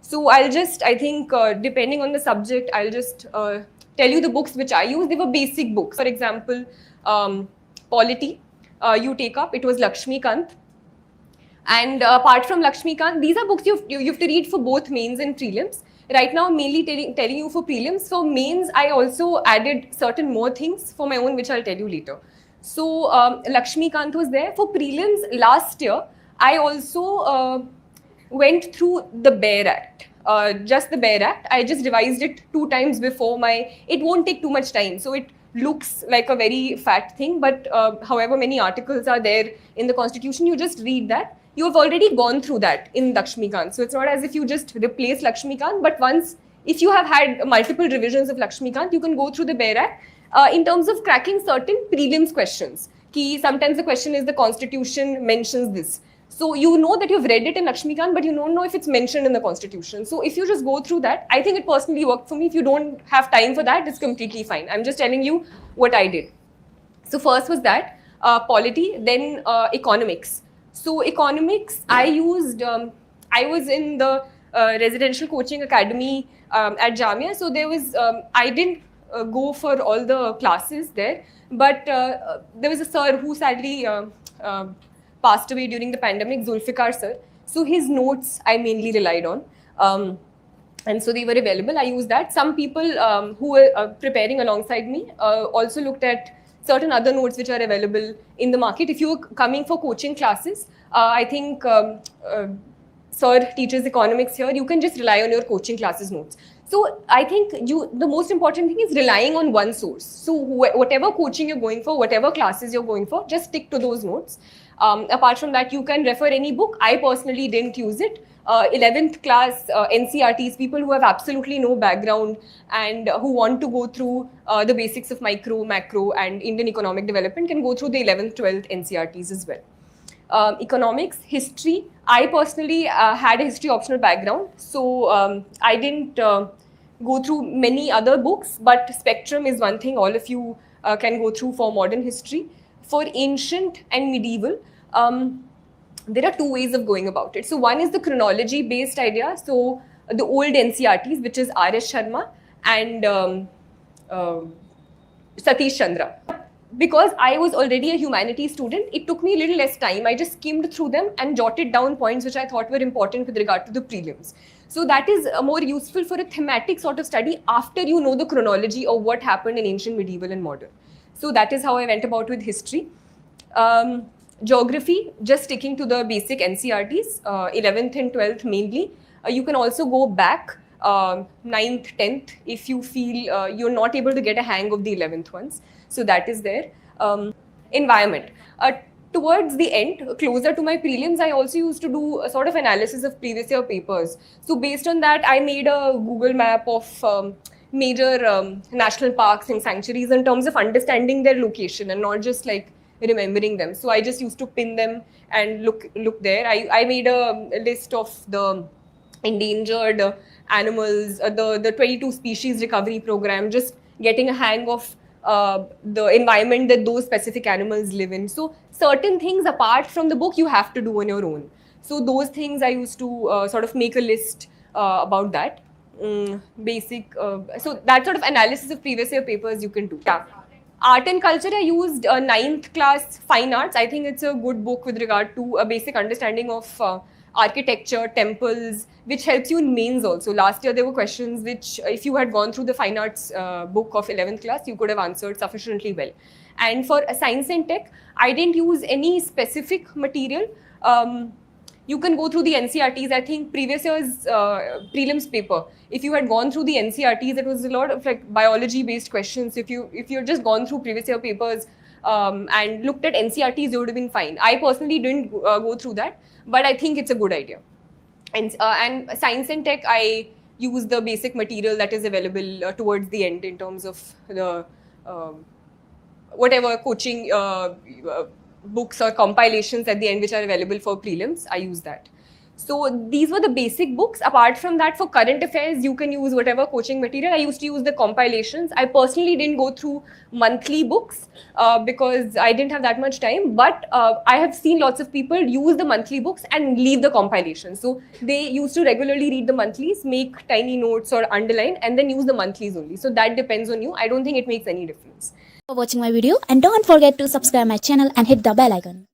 So I'll just, I think, depending on the subject, I'll just tell you the books which I use. They were basic books. For example, polity, you take up, it was Lakshmikant. And apart from Lakshmikant, these are books you have to read for both mains and prelims. Right now, I'm mainly telling you for prelims. For mains, I also added certain more things for my own, which I'll tell you later. So Lakshmikant was there. For prelims last year, I also went through the Bare Act. Just the Bare Act. I just revised it 2 times before my. It won't take too much time. So it looks like a very fat thing, but however many articles are there in the Constitution, you just read that. You have already gone through that in Lakshmikant. So it's not as if you just replace Lakshmikant, but once, if you have had multiple revisions of Lakshmikant, you can go through the Bare Act in terms of cracking certain prelims questions. Sometimes the question is the Constitution mentions this. So you know that you've read it in Lakshmikant, but you don't know if it's mentioned in the Constitution. So if you just go through that, I think it personally worked for me. If you don't have time for that, it's completely fine. I'm just telling you what I did. So first was that, polity, then economics. So economics, I used, I was in the residential coaching academy at Jamia. So there was, I didn't go for all the classes there, but there was a sir who sadly passed away during the pandemic, Zulfikar sir. So his notes I mainly relied on. And so they were available. I used that. Some people who were preparing alongside me also looked at certain other notes which are available in the market. If you're coming for coaching classes, I think sir teaches economics here. You can just rely on your coaching classes notes. So I think the most important thing is relying on one source. So whatever coaching you're going for, whatever classes you're going for, just stick to those notes. Apart from that, you can refer any book. I personally didn't use it. 11th class NCRTs, people who have absolutely no background and who want to go through the basics of micro, macro and Indian economic development can go through the 11th, 12th NCRTs as well. Economics, history. I personally had a history optional background, so I didn't go through many other books, but Spectrum is one thing all of you can go through for modern history. For ancient and medieval, there are 2 ways of going about it. So one is the chronology based idea. So the old NCRTs, which is R.S. Sharma and Satish Chandra. Because I was already a humanities student, it took me a little less time. I just skimmed through them and jotted down points which I thought were important with regard to the prelims. So that is more useful for a thematic sort of study after you know the chronology of what happened in ancient, medieval and modern. So that is how I went about with history. Geography, just sticking to the basic NCRTs, 11th and 12th mainly. You can also go back 9th, 10th if you feel you're not able to get a hang of the 11th ones. So that is there. Environment. Towards the end, closer to my prelims, I also used to do a sort of analysis of previous year papers. So based on that, I made a Google map of major national parks and sanctuaries in terms of understanding their location and not just like remembering them. So I just used to pin them and look there. I made a list of the endangered animals, the 22 species recovery program, just getting a hang of the environment that those specific animals live in. So certain things apart from the book you have to do on your own. So those things I used to sort of make a list about that. Basic, so that sort of analysis of previous year papers you can do. Yeah. Art and culture, I used 9th class fine arts. I think it's a good book with regard to a basic understanding of architecture, temples, which helps you in mains also. Last year there were questions which if you had gone through the fine arts book of 11th class, you could have answered sufficiently well. And for science and tech, I didn't use any specific material. You can go through the NCRTs. I think previous year's prelims paper, if you had gone through the NCRTs, it was a lot of like biology based questions. If you just gone through previous year papers and looked at NCRTs, you would have been fine. I personally didn't go through that, but I think it's a good idea. And science and tech, I use the basic material that is available towards the end in terms of the whatever coaching books or compilations at the end which are available for prelims. I use that. So these were the basic books. Apart from that, for current affairs, you can use whatever coaching material. I used to use the compilations. I personally didn't go through monthly books because I didn't have that much time. But I have seen lots of people use the monthly books and leave the compilations. So they used to regularly read the monthlies, make tiny notes or underline, and then use the monthlies only. So that depends on you. I don't think it makes any difference. For watching my video, and don't forget to subscribe my channel and hit the bell icon.